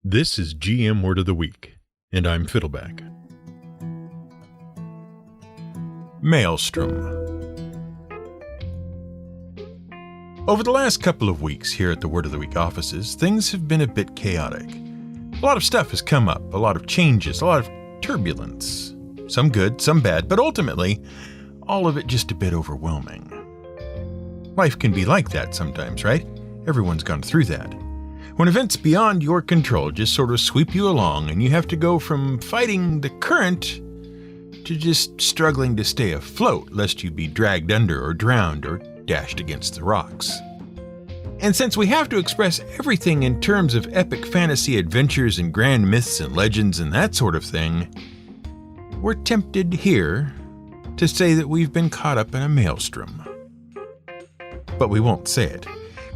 This is GM Word of the Week, and I'm Fiddleback. Maelstrom. Over the last couple of weeks here at the Word of the Week offices, things have been a bit chaotic. A lot of stuff has come up, a lot of changes, a lot of turbulence. Some good, some bad, but ultimately, all of it just a bit overwhelming. Life can be like that sometimes, right? Everyone's gone through that. When events beyond your control just sort of sweep you along and you have to go from fighting the current to just struggling to stay afloat lest you be dragged under or drowned or dashed against the rocks. And since we have to express everything in terms of epic fantasy adventures and grand myths and legends and that sort of thing, we're tempted here to say that we've been caught up in a maelstrom. But we won't say it,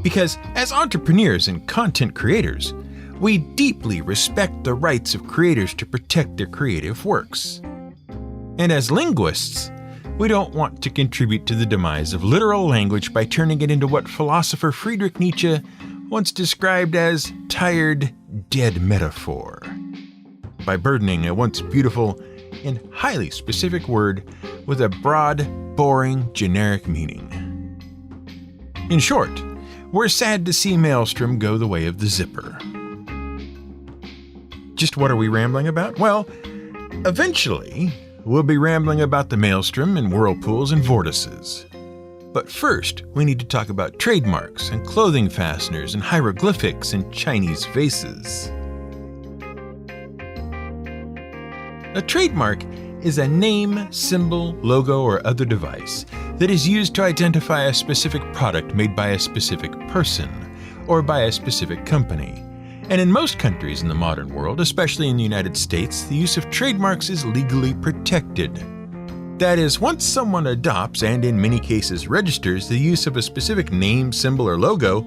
because as entrepreneurs and content creators, we deeply respect the rights of creators to protect their creative works. And as linguists, we don't want to contribute to the demise of literal language by turning it into what philosopher Friedrich Nietzsche once described as tired, dead metaphor, by burdening a once beautiful and highly specific word with a broad, boring, generic meaning. In short, we're sad to see Maelstrom go the way of the zipper. Just what are we rambling about? Well, eventually, we'll be rambling about the maelstrom and whirlpools and vortices. But first, we need to talk about trademarks and clothing fasteners and hieroglyphics and Chinese vases. A trademark is a name, symbol, logo, or other device that is used to identify a specific product made by a specific person or by a specific company. And in most countries in the modern world, especially in the United States, the use of trademarks is legally protected. That is, once someone adopts and in many cases registers the use of a specific name, symbol, or logo,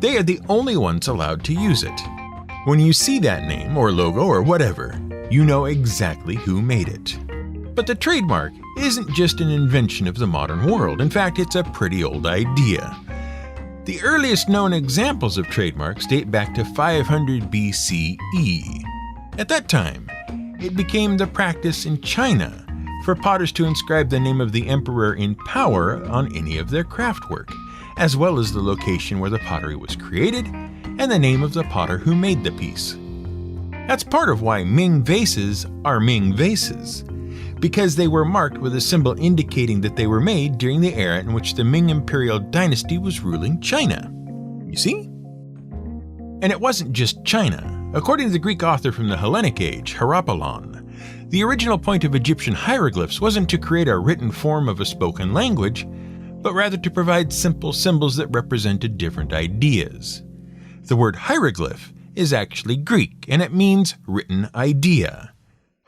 they are the only ones allowed to use it. When you see that name or logo or whatever, you know exactly who made it. But the trademark isn't just an invention of the modern world. In fact, it's a pretty old idea. The earliest known examples of trademarks date back to 500 BCE. At that time, it became the practice in China for potters to inscribe the name of the emperor in power on any of their craftwork, as well as the location where the pottery was created and the name of the potter who made the piece. That's part of why Ming vases are Ming vases, because they were marked with a symbol indicating that they were made during the era in which the Ming imperial dynasty was ruling China. You see? And it wasn't just China. According to the Greek author from the Hellenic age, Harapalon, the original point of Egyptian hieroglyphs wasn't to create a written form of a spoken language, but rather to provide simple symbols that represented different ideas. The word hieroglyph is actually Greek, and it means written idea.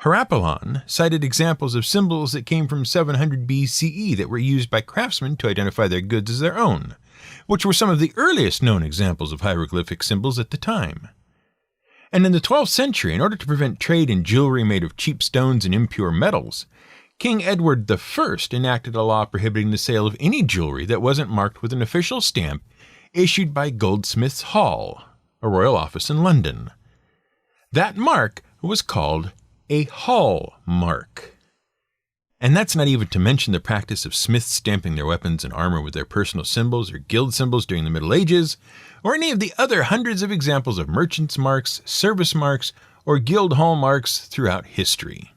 Harapalon cited examples of symbols that came from 700 BCE that were used by craftsmen to identify their goods as their own, which were some of the earliest known examples of hieroglyphic symbols at the time. And in the 12th century, in order to prevent trade in jewelry made of cheap stones and impure metals, King Edward I enacted a law prohibiting the sale of any jewelry that wasn't marked with an official stamp issued by Goldsmiths' Hall, a royal office in London. That mark was called a hall mark. And that's not even to mention the practice of smiths stamping their weapons and armor with their personal symbols or guild symbols during the Middle Ages, or any of the other hundreds of examples of merchants' marks, service marks, or guild hall marks throughout history.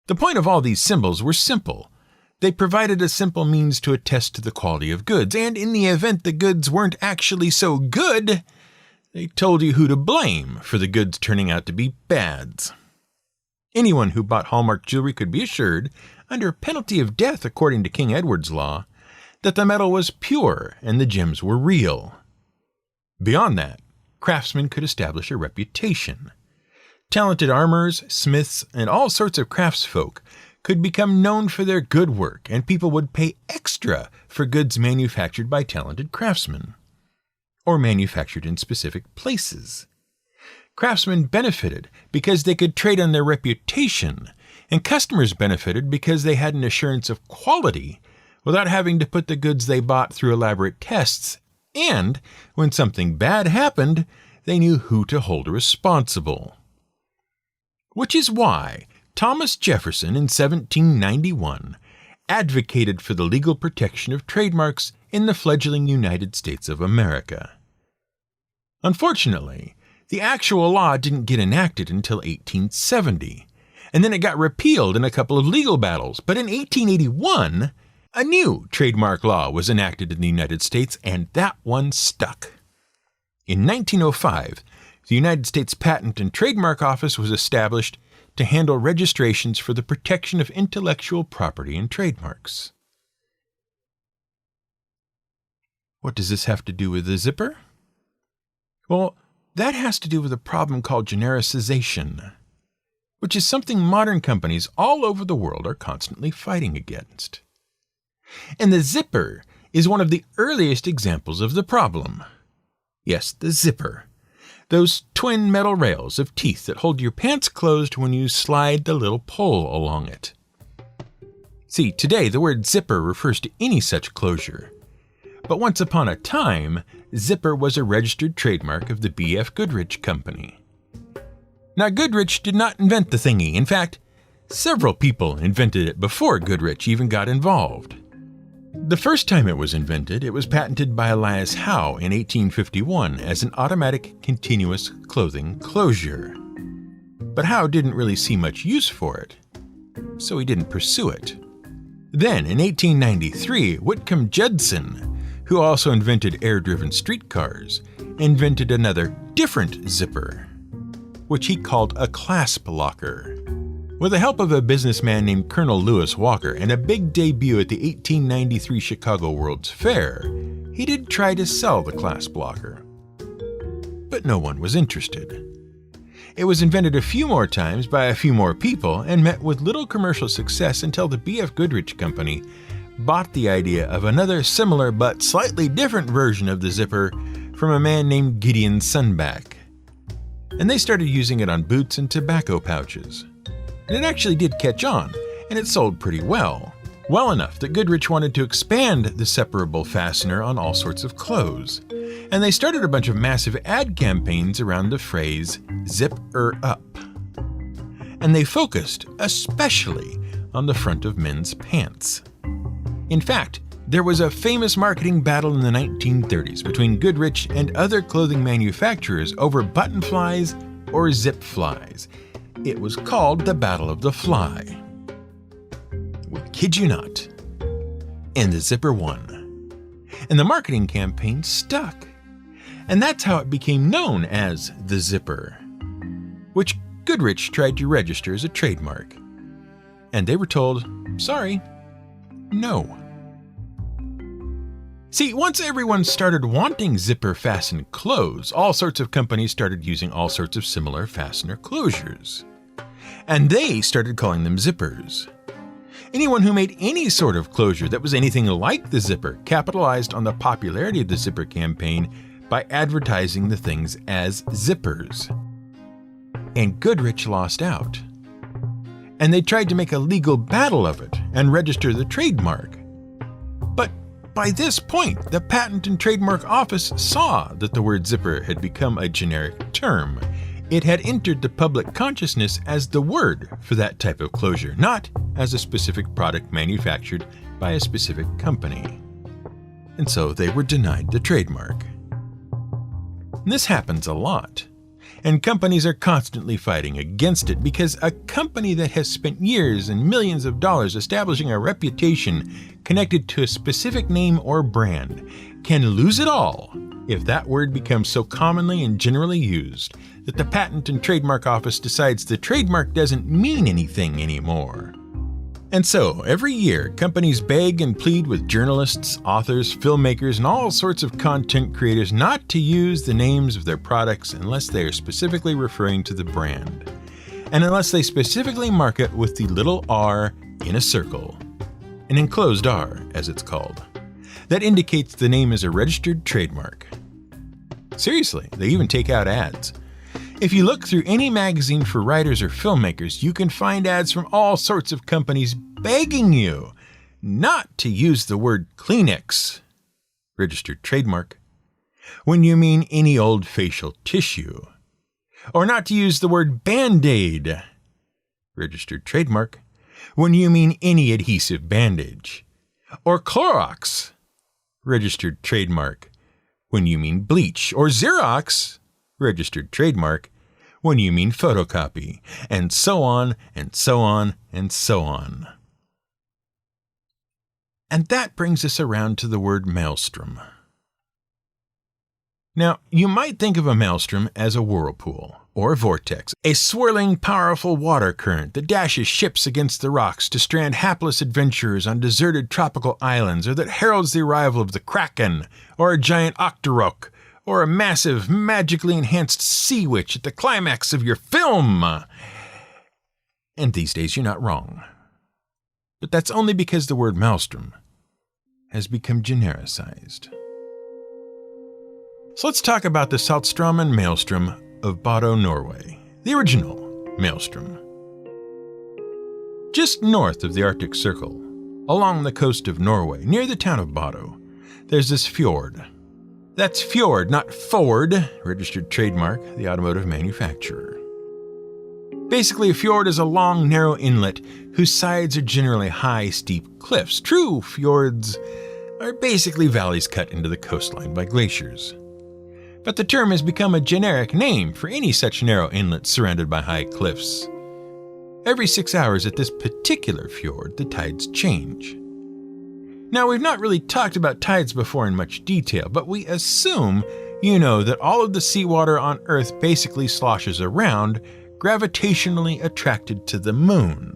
The point of all these symbols were simple. They provided a simple means to attest to the quality of goods, and in the event the goods weren't actually so good, they told you who to blame for the goods turning out to be bads. Anyone who bought hallmark jewelry could be assured, under penalty of death according to King Edward's law, that the metal was pure and the gems were real. Beyond that, craftsmen could establish a reputation. Talented armorers, smiths, and all sorts of craftsfolk could become known for their good work, and people would pay extra for goods manufactured by talented craftsmen, or manufactured in specific places. Craftsmen benefited because they could trade on their reputation, and customers benefited because they had an assurance of quality without having to put the goods they bought through elaborate tests, and when something bad happened, they knew who to hold responsible. Which is why Thomas Jefferson in 1791 advocated for the legal protection of trademarks in the fledgling United States of America. Unfortunately, the actual law didn't get enacted until 1870, and then it got repealed in a couple of legal battles. But in 1881, a new trademark law was enacted in the United States, and that one stuck. In 1905, the United States Patent and Trademark Office was established to handle registrations for the protection of intellectual property and trademarks. What does this have to do with the zipper? Well, that has to do with a problem called genericization, which is something modern companies all over the world are constantly fighting against. And the zipper is one of the earliest examples of the problem. Yes, the zipper. Those twin metal rails of teeth that hold your pants closed when you slide the little pole along it. See, today the word zipper refers to any such closure. But once upon a time, zipper was a registered trademark of the B.F. Goodrich Company. Now, Goodrich did not invent the thingy. In fact, several people invented it before Goodrich even got involved. The first time it was invented, it was patented by Elias Howe in 1851 as an automatic continuous clothing closure. But Howe didn't really see much use for it, so he didn't pursue it. Then, in 1893, Whitcomb Judson, who also invented air-driven streetcars, invented another different zipper, which he called a clasp locker. With the help of a businessman named Colonel Lewis Walker and a big debut at the 1893 Chicago World's Fair, he did try to sell the clasp locker. But no one was interested. It was invented a few more times by a few more people and met with little commercial success until the B.F. Goodrich Company bought the idea of another similar but slightly different version of the zipper from a man named Gideon Sunback. And they started using it on boots and tobacco pouches. And it actually did catch on, and it sold pretty well. Well enough that Goodrich wanted to expand the separable fastener on all sorts of clothes. And they started a bunch of massive ad campaigns around the phrase, "Zip her up." And they focused especially on the front of men's pants. In fact, there was a famous marketing battle in the 1930s between Goodrich and other clothing manufacturers over button flies or zip flies. It was called the Battle of the Fly. We kid you not. And the zipper won. And the marketing campaign stuck. And that's how it became known as the zipper, which Goodrich tried to register as a trademark. And they were told, sorry, no. See, once everyone started wanting zipper-fastened clothes, all sorts of companies started using all sorts of similar fastener closures. And they started calling them zippers. Anyone who made any sort of closure that was anything like the zipper capitalized on the popularity of the zipper campaign by advertising the things as zippers. And Goodrich lost out. And they tried to make a legal battle of it and register the trademark. But by this point, the Patent and Trademark Office saw that the word zipper had become a generic term. It had entered the public consciousness as the word for that type of closure, not as a specific product manufactured by a specific company. And so they were denied the trademark. And this happens a lot. And companies are constantly fighting against it because a company that has spent years and millions of dollars establishing a reputation connected to a specific name or brand can lose it all if that word becomes so commonly and generally used that the Patent and Trademark Office decides the trademark doesn't mean anything anymore. And so, every year, companies beg and plead with journalists, authors, filmmakers, and all sorts of content creators not to use the names of their products unless they are specifically referring to the brand, and unless they specifically mark it with the little R in a circle, an enclosed R, as it's called, that indicates the name is a registered trademark. Seriously, they even take out ads. If you look through any magazine for writers or filmmakers, you can find ads from all sorts of companies begging you not to use the word Kleenex, registered trademark, when you mean any old facial tissue. Or not to use the word Band-Aid, registered trademark, when you mean any adhesive bandage. Or Clorox, registered trademark, when you mean bleach. Or Xerox, registered trademark, when you mean photocopy. And so on, and so on, and so on. And that brings us around to the word maelstrom. Now, you might think of a maelstrom as a whirlpool, or a vortex, a swirling, powerful water current that dashes ships against the rocks to strand hapless adventurers on deserted tropical islands, or that heralds the arrival of the Kraken, or a giant octorok, or a massive, magically enhanced sea witch at the climax of your film. And these days you're not wrong. But that's only because the word maelstrom has become genericized. So let's talk about the Saltstraumen Maelstrom of Bodø, Norway, the original maelstrom. Just north of the Arctic Circle, along the coast of Norway, near the town of Bodø, there's this fjord. That's fjord, not Ford, registered trademark, the automotive manufacturer. Basically, a fjord is a long, narrow inlet whose sides are generally high, steep cliffs. True fjords are basically valleys cut into the coastline by glaciers. But the term has become a generic name for any such narrow inlet surrounded by high cliffs. Every 6 hours at this particular fjord, the tides change. Now, we've not really talked about tides before in much detail, but we assume you know that all of the seawater on Earth basically sloshes around, gravitationally attracted to the moon.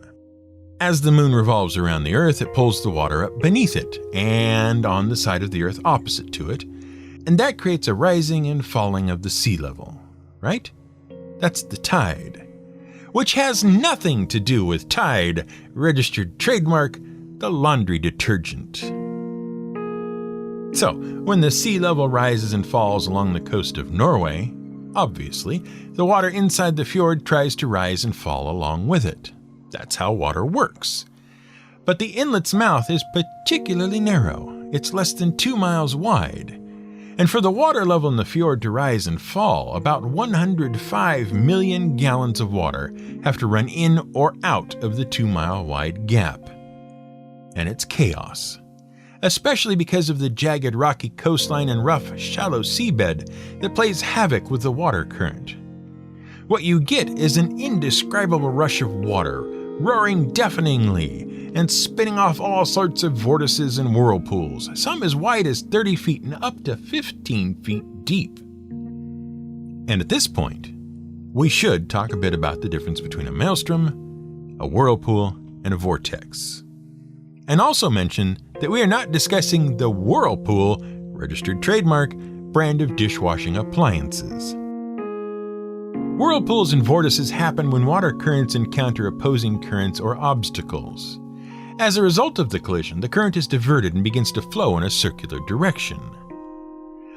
As the moon revolves around the Earth, it pulls the water up beneath it and on the side of the Earth opposite to it, and that creates a rising and falling of the sea level, right? That's the tide, which has nothing to do with Tide, registered trademark, the laundry detergent. So, when the sea level rises and falls along the coast of Norway, obviously, the water inside the fjord tries to rise and fall along with it. That's how water works. But the inlet's mouth is particularly narrow. It's less than 2 miles wide. And for the water level in the fjord to rise and fall, about 105 million gallons of water have to run in or out of the 2-mile wide gap. And it's chaos, especially because of the jagged rocky coastline and rough, shallow seabed that plays havoc with the water current. What you get is an indescribable rush of water, roaring deafeningly and spinning off all sorts of vortices and whirlpools, some as wide as 30 feet and up to 15 feet deep. And at this point, we should talk a bit about the difference between a maelstrom, a whirlpool, and a vortex. And also mention that we are not discussing the Whirlpool, registered trademark, brand of dishwashing appliances. Whirlpools and vortices happen when water currents encounter opposing currents or obstacles. As a result of the collision, the current is diverted and begins to flow in a circular direction.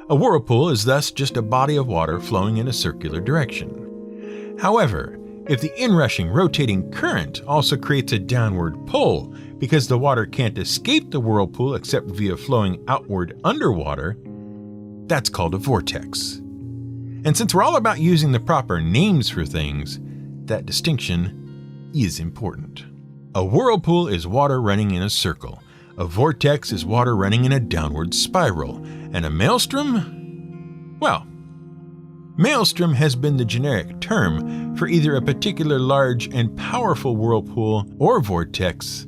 A whirlpool is thus just a body of water flowing in a circular direction. However, if the inrushing, rotating current also creates a downward pull because the water can't escape the whirlpool except via flowing outward underwater, that's called a vortex. And since we're all about using the proper names for things, that distinction is important. A whirlpool is water running in a circle. A vortex is water running in a downward spiral. And a maelstrom? Well, maelstrom has been the generic term for either a particular large and powerful whirlpool or vortex,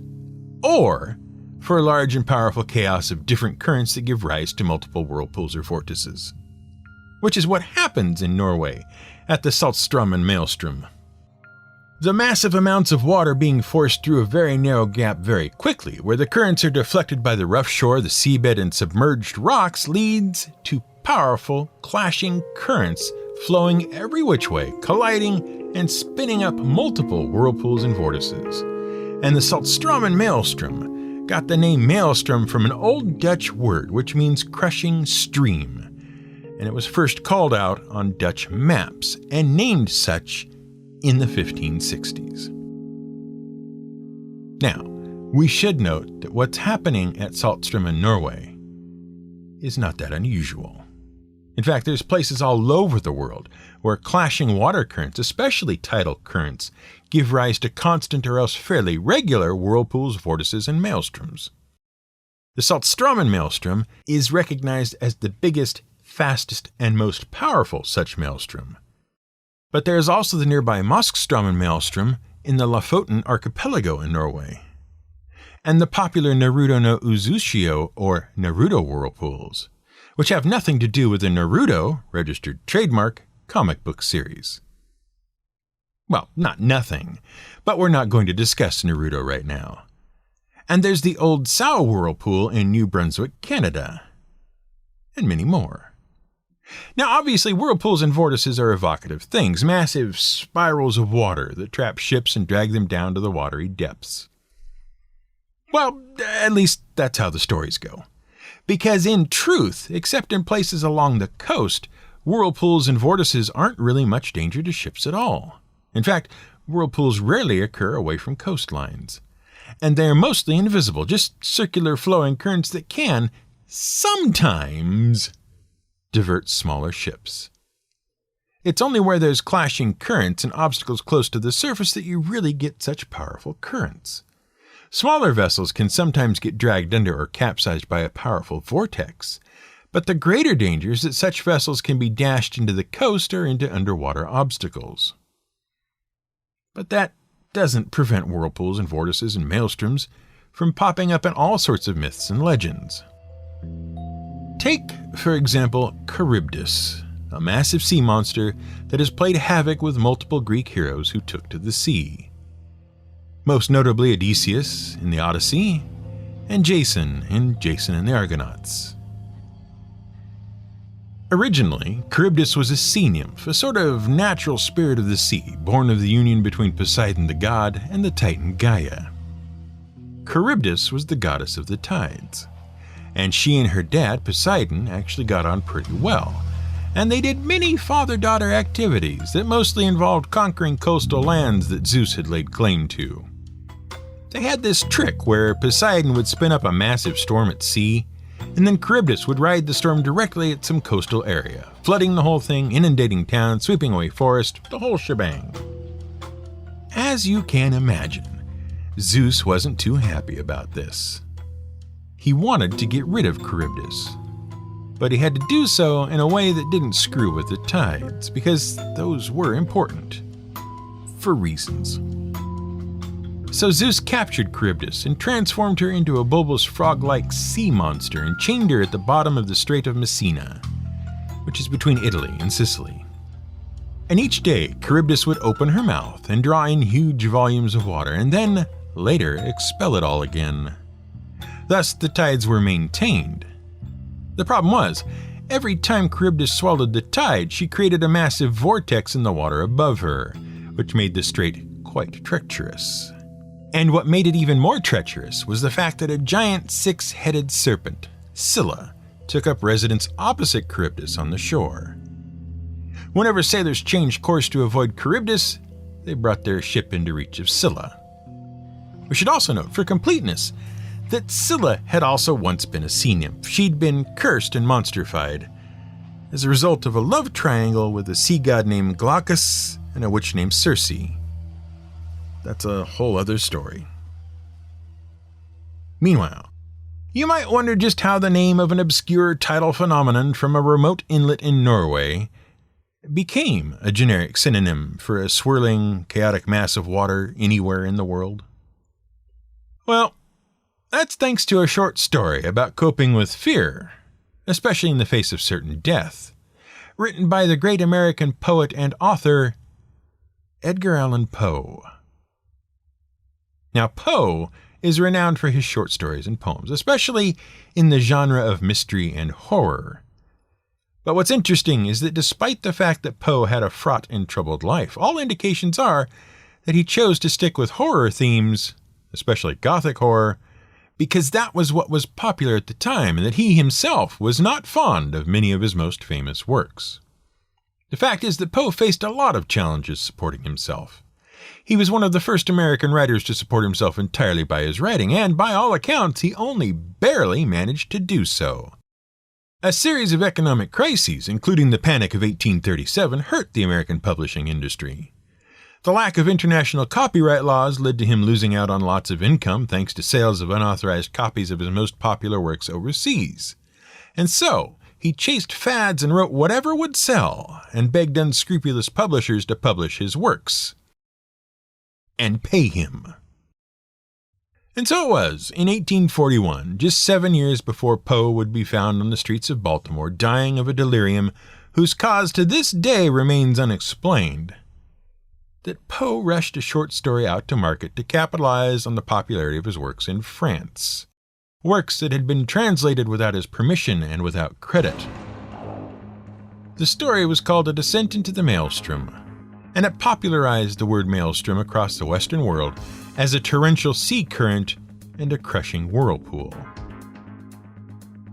or for a large and powerful chaos of different currents that give rise to multiple whirlpools or vortices. Which is what happens in Norway at the Saltstraumen Maelstrom. The massive amounts of water being forced through a very narrow gap very quickly, where the currents are deflected by the rough shore, the seabed, and submerged rocks, leads to powerful, clashing currents flowing every which way, colliding and spinning up multiple whirlpools and vortices. And the Saltstraumen Maelstrom got the name Maelstrom from an old Dutch word which means crushing stream. And it was first called out on Dutch maps and named such in the 1560s. Now, we should note that what's happening at Saltstraumen, Norway, is not that unusual. In fact, there's places all over the world where clashing water currents, especially tidal currents, give rise to constant or else fairly regular whirlpools, vortices, and maelstroms. The Saltstromen maelstrom is recognized as the biggest, fastest, and most powerful such maelstrom. But there is also the nearby Maelstrom maelstrom in the Lofoten archipelago in Norway, and the popular Naruto no Uzushio or Naruto whirlpools, which have nothing to do with the Naruto, registered trademark, comic book series. Well, not nothing, but we're not going to discuss Naruto right now. And there's the Old Sow whirlpool in New Brunswick, Canada, and many more. Now, obviously, whirlpools and vortices are evocative things, massive spirals of water that trap ships and drag them down to the watery depths. Well, at least that's how the stories go. Because in truth, except in places along the coast, whirlpools and vortices aren't really much danger to ships at all. In fact, whirlpools rarely occur away from coastlines. And they are mostly invisible, just circular flowing currents that can, sometimes, divert smaller ships. It's only where there's clashing currents and obstacles close to the surface that you really get such powerful currents. Smaller vessels can sometimes get dragged under or capsized by a powerful vortex, but the greater danger is that such vessels can be dashed into the coast or into underwater obstacles. But that doesn't prevent whirlpools and vortices and maelstroms from popping up in all sorts of myths and legends. Take, for example, Charybdis, a massive sea monster that has played havoc with multiple Greek heroes who took to the sea. Most notably Odysseus in the Odyssey, and Jason in Jason and the Argonauts. Originally, Charybdis was a sea nymph, a sort of natural spirit of the sea, born of the union between Poseidon the god and the Titan Gaia. Charybdis was the goddess of the tides, and she and her dad, Poseidon, actually got on pretty well, and they did many father-daughter activities that mostly involved conquering coastal lands that Zeus had laid claim to. They had this trick where Poseidon would spin up a massive storm at sea, and then Charybdis would ride the storm directly at some coastal area, flooding the whole thing, inundating town, sweeping away forest, the whole shebang. As you can imagine, Zeus wasn't too happy about this. He wanted to get rid of Charybdis, but he had to do so in a way that didn't screw with the tides, because those were important, for reasons. So Zeus captured Charybdis and transformed her into a bulbous frog-like sea monster and chained her at the bottom of the Strait of Messina, which is between Italy and Sicily. And each day, Charybdis would open her mouth and draw in huge volumes of water, and then, later, expel it all again. Thus, the tides were maintained. The problem was, every time Charybdis swallowed the tide, she created a massive vortex in the water above her, which made the strait quite treacherous. And what made it even more treacherous was the fact that a giant six-headed serpent, Scylla, took up residence opposite Charybdis on the shore. Whenever sailors changed course to avoid Charybdis, they brought their ship into reach of Scylla. We should also note, for completeness, that Scylla had also once been a sea nymph. She'd been cursed and monstrified as a result of a love triangle with a sea god named Glaucus and a witch named Circe. That's a whole other story. Meanwhile, you might wonder just how the name of an obscure tidal phenomenon from a remote inlet in Norway became a generic synonym for a swirling, chaotic mass of water anywhere in the world. Well, that's thanks to a short story about coping with fear, especially in the face of certain death, written by the great American poet and author Edgar Allan Poe. Now, Poe is renowned for his short stories and poems, especially in the genre of mystery and horror. But what's interesting is that despite the fact that Poe had a fraught and troubled life, all indications are that he chose to stick with horror themes, especially Gothic horror, because that was what was popular at the time, and that he himself was not fond of many of his most famous works. The fact is that Poe faced a lot of challenges supporting himself. He was one of the first American writers to support himself entirely by his writing, and by all accounts, he only barely managed to do so. A series of economic crises, including the Panic of 1837, hurt the American publishing industry. The lack of international copyright laws led to him losing out on lots of income thanks to sales of unauthorized copies of his most popular works overseas. And so, he chased fads and wrote whatever would sell, and begged unscrupulous publishers to publish his works. And pay him. And so it was, in 1841, just 7 years before Poe would be found on the streets of Baltimore dying of a delirium whose cause to this day remains unexplained, that Poe rushed a short story out to market to capitalize on the popularity of his works in France. Works that had been translated without his permission and without credit. The story was called A Descent into the Maelstrom, and it popularized the word maelstrom across the Western world as a torrential sea current and a crushing whirlpool.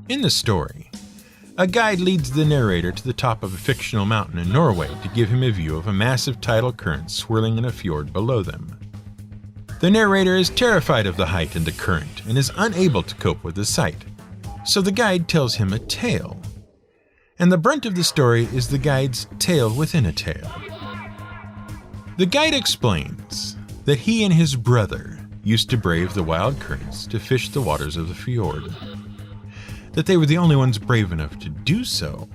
In the story, a guide leads the narrator to the top of a fictional mountain in Norway to give him a view of a massive tidal current swirling in a fjord below them. The narrator is terrified of the height and the current and is unable to cope with the sight, so the guide tells him a tale. And the brunt of the story is the guide's tale within a tale. The guide explains that he and his brother used to brave the wild currents to fish the waters of the fjord. That they were the only ones brave enough to do so,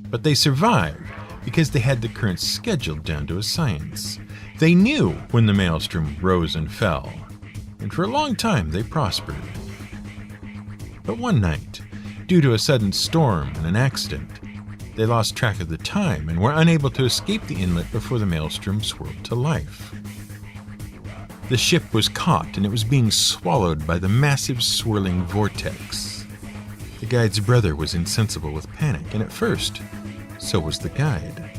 but they survived because they had the currents scheduled down to a science. They knew when the maelstrom rose and fell, and for a long time they prospered. But one night, due to a sudden storm and an accident, they lost track of the time and were unable to escape the inlet before the maelstrom swirled to life. The ship was caught and it was being swallowed by the massive swirling vortex. The guide's brother was insensible with panic, and at first, so was the guide.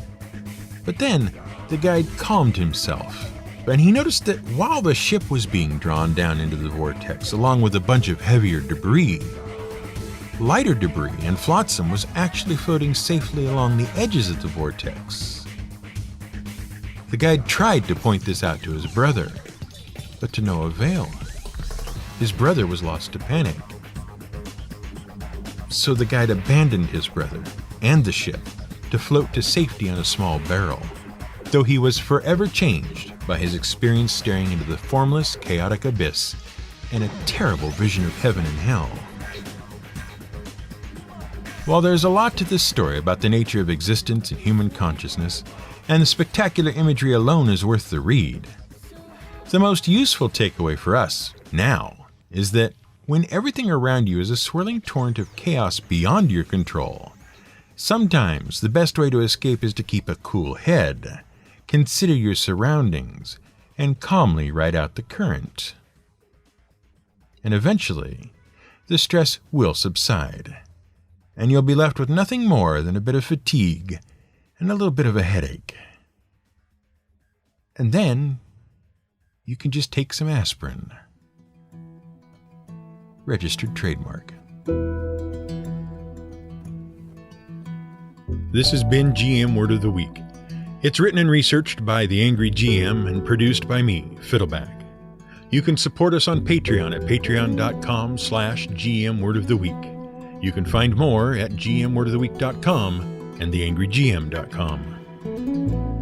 But then, the guide calmed himself, and he noticed that while the ship was being drawn down into the vortex along with a bunch of heavier debris, lighter debris and flotsam was actually floating safely along the edges of the vortex. The guide tried to point this out to his brother, but to no avail. His brother was lost to panic. So the guide abandoned his brother and the ship to float to safety on a small barrel, though he was forever changed by his experience staring into the formless, chaotic abyss and a terrible vision of heaven and hell. While there's a lot to this story about the nature of existence and human consciousness, and the spectacular imagery alone is worth the read, the most useful takeaway for us now is that when everything around you is a swirling torrent of chaos beyond your control, sometimes the best way to escape is to keep a cool head, consider your surroundings, and calmly ride out the current. And eventually, the stress will subside, and you'll be left with nothing more than a bit of fatigue and a little bit of a headache. And then, you can just take some aspirin. Registered trademark. This has been GM Word of the Week. It's written and researched by The Angry GM and produced by me, Fiddleback. You can support us on Patreon at patreon.com/GM Word of the Week. You can find more at gmwordoftheweek.com and theangrygm.com.